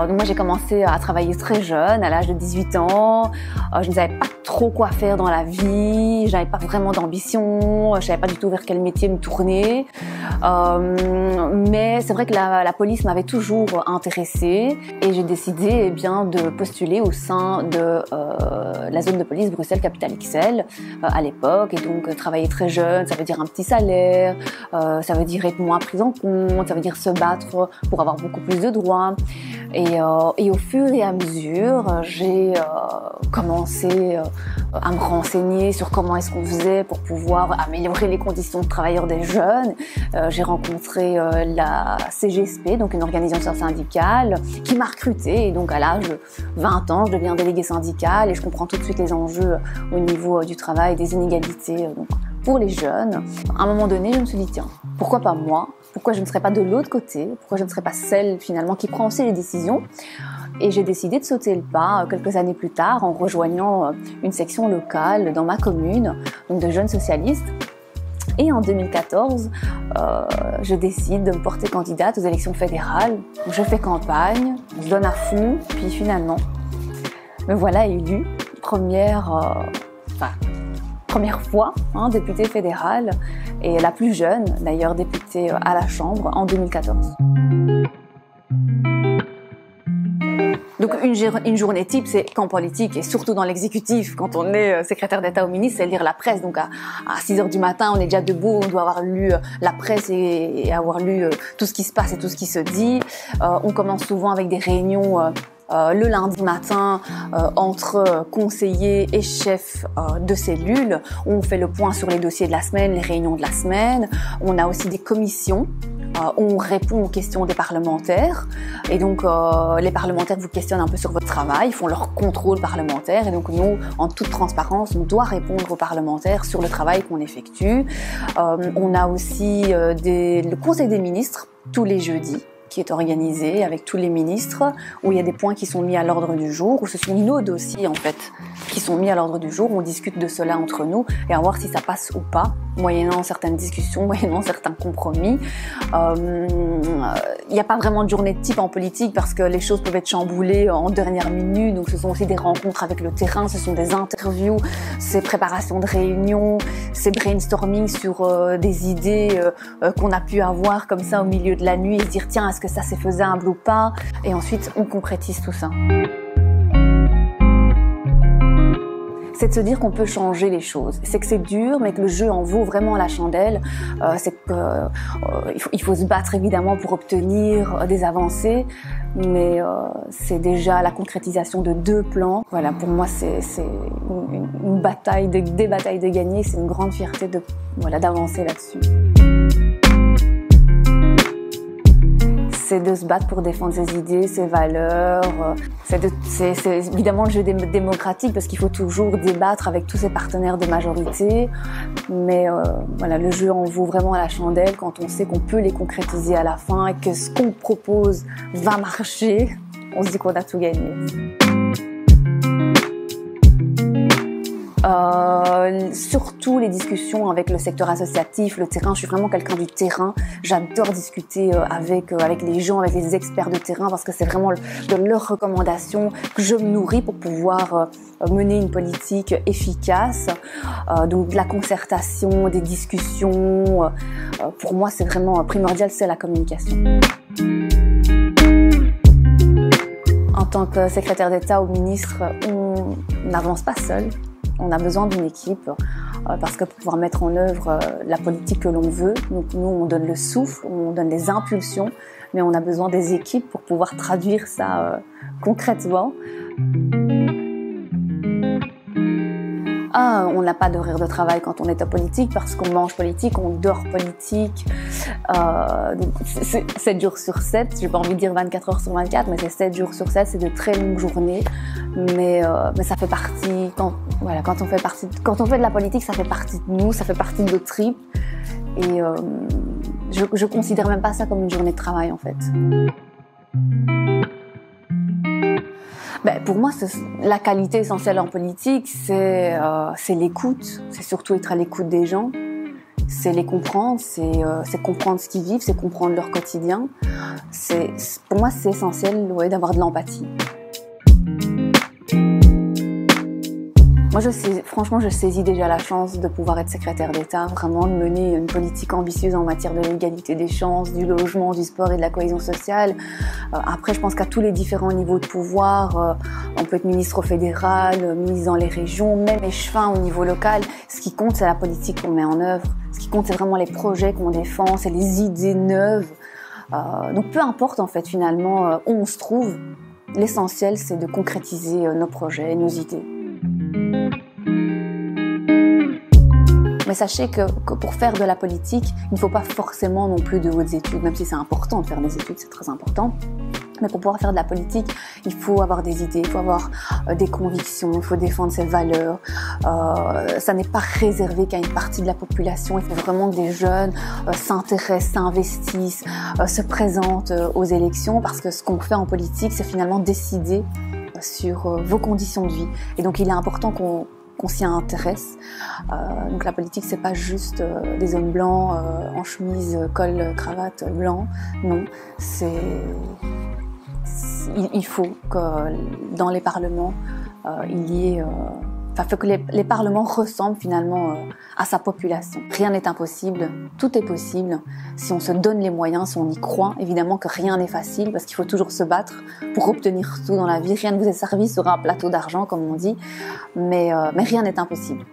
Donc moi j'ai commencé à travailler très jeune, à l'âge de 18 ans. Je ne savais pas trop quoi faire dans la vie, je n'avais pas vraiment d'ambition, je ne savais pas du tout vers quel métier me tourner. Mais c'est vrai que la police m'avait toujours intéressée et j'ai décidé de postuler au sein de la zone de police Bruxelles-Capitale XL à l'époque. Et donc travailler très jeune, ça veut dire un petit salaire, ça veut dire être moins pris en compte, ça veut dire se battre pour avoir beaucoup plus de droits. Et au fur et à mesure, j'ai commencé à me renseigner sur comment est-ce qu'on faisait pour pouvoir améliorer les conditions de travailleurs des jeunes. J'ai rencontré la CGSP, donc une organisation syndicale, qui m'a recrutée. Et donc à l'âge de 20 ans, je deviens déléguée syndicale et je comprends tout de suite les enjeux au niveau du travail, des inégalités donc, pour les jeunes. À un moment donné, je me suis dit, tiens, pourquoi pas moi ? Pourquoi je ne serais pas de l'autre côté? Pourquoi je ne serais pas celle finalement qui prend aussi les décisions? Et j'ai décidé de sauter le pas quelques années plus tard en rejoignant une section locale dans ma commune, donc de jeunes socialistes. Et en 2014, je décide de me porter candidate aux élections fédérales. Je fais campagne, on se donne à fond, puis finalement, me voilà élue, première fois députée fédérale et la plus jeune d'ailleurs députée à la Chambre en 2014. Donc une journée type, c'est qu'en politique et surtout dans l'exécutif, quand on est secrétaire d'État au ministre, c'est lire la presse. Donc à 6h du matin, on est déjà debout, on doit avoir lu la presse et avoir lu tout ce qui se passe et tout ce qui se dit. On commence souvent avec des réunions le lundi matin entre conseillers et chefs de cellules. On fait le point sur les dossiers de la semaine, les réunions de la semaine. On a aussi des commissions. On répond aux questions des parlementaires et donc les parlementaires vous questionnent un peu sur votre travail, ils font leur contrôle parlementaire et donc nous, en toute transparence, on doit répondre aux parlementaires sur le travail qu'on effectue. On a aussi le Conseil des ministres tous les jeudis qui est organisé avec tous les ministres, où il y a des points qui sont mis à l'ordre du jour, où ce sont nos dossiers en fait qui sont mis à l'ordre du jour. On discute de cela entre nous et à voir si ça passe ou pas, moyennant certaines discussions, moyennant certains compromis. Il n'y a pas vraiment de journée de type en politique parce que les choses peuvent être chamboulées en dernière minute, donc ce sont aussi des rencontres avec le terrain, ce sont des interviews, c'est préparation de réunions, c'est brainstorming sur des idées qu'on a pu avoir comme ça au milieu de la nuit et se dire tiens, est-ce que ça c'est faisable ou pas, et ensuite on concrétise tout ça. C'est de se dire qu'on peut changer les choses. C'est que c'est dur, mais que le jeu en vaut vraiment la chandelle. C'est qu'il faut se battre évidemment pour obtenir des avancées, mais c'est déjà la concrétisation de 2 plans. Voilà, pour moi c'est une bataille, des batailles de gagner. C'est une grande fierté d'avancer là-dessus. C'est de se battre pour défendre ses idées, ses valeurs. C'est évidemment le jeu démocratique parce qu'il faut toujours débattre avec tous ses partenaires de majorité. Mais le jeu en vaut vraiment la chandelle quand on sait qu'on peut les concrétiser à la fin et que ce qu'on propose va marcher. On se dit qu'on a tout gagné. Surtout les discussions avec le secteur associatif, le terrain. Je suis vraiment quelqu'un du terrain. J'adore discuter avec les gens, avec les experts de terrain parce que c'est vraiment de leurs recommandations que je me nourris pour pouvoir mener une politique efficace. Donc de la concertation, des discussions. Pour moi, c'est vraiment primordial, c'est la communication. En tant que secrétaire d'État ou ministre, on n'avance pas seul. On a besoin d'une équipe parce que pour pouvoir mettre en œuvre la politique que l'on veut, donc nous on donne le souffle, on donne les impulsions, mais on a besoin des équipes pour pouvoir traduire ça concrètement. On n'a pas d'horaire de travail quand on est en politique parce qu'on mange politique, on dort politique. C'est 7 jours sur 7, j'ai pas envie de dire 24 heures sur 24, mais c'est 7 jours sur 7, c'est de très longues journées. Mais ça fait partie, quand on fait de la politique, ça fait partie de nous, ça fait partie de nos tripes. Et je considère même pas ça comme une journée de travail en fait. Pour moi, la qualité essentielle en politique, c'est l'écoute. C'est surtout être à l'écoute des gens. c'est les comprendre, c'est comprendre ce qu'ils vivent, c'est comprendre leur quotidien. Pour moi, c'est essentiel d'avoir de l'empathie. Moi, franchement, je saisis déjà la chance de pouvoir être secrétaire d'État, vraiment de mener une politique ambitieuse en matière de l'égalité des chances, du logement, du sport et de la cohésion sociale. Après, je pense qu'à tous les différents niveaux de pouvoir, on peut être ministre au fédéral, ministre dans les régions, même échevin au niveau local. Ce qui compte, c'est la politique qu'on met en œuvre. Ce qui compte, c'est vraiment les projets qu'on défend, c'est les idées neuves. Donc, peu importe, en fait, finalement, où on se trouve, l'essentiel, c'est de concrétiser nos projets, nos idées. Mais sachez que pour faire de la politique, il ne faut pas forcément non plus de hautes études, même si c'est important de faire des études, c'est très important. Mais pour pouvoir faire de la politique, il faut avoir des idées, il faut avoir des convictions, il faut défendre ses valeurs. Ça n'est pas réservé qu'à une partie de la population. Il faut vraiment que des jeunes s'intéressent, s'investissent, se présentent aux élections, parce que ce qu'on fait en politique, c'est finalement décider sur vos conditions de vie. Et donc, il est important qu'on s'y intéresse. Donc la politique, c'est pas juste des hommes blancs en chemise, col, cravate blanc. Non, il faut que dans les parlements, il y ait... faut que les parlements ressemblent finalement à sa population. Rien n'est impossible, tout est possible. Si on se donne les moyens, si on y croit, évidemment que rien n'est facile, parce qu'il faut toujours se battre pour obtenir tout dans la vie. Rien ne vous est servi sur un plateau d'argent, comme on dit, mais rien n'est impossible.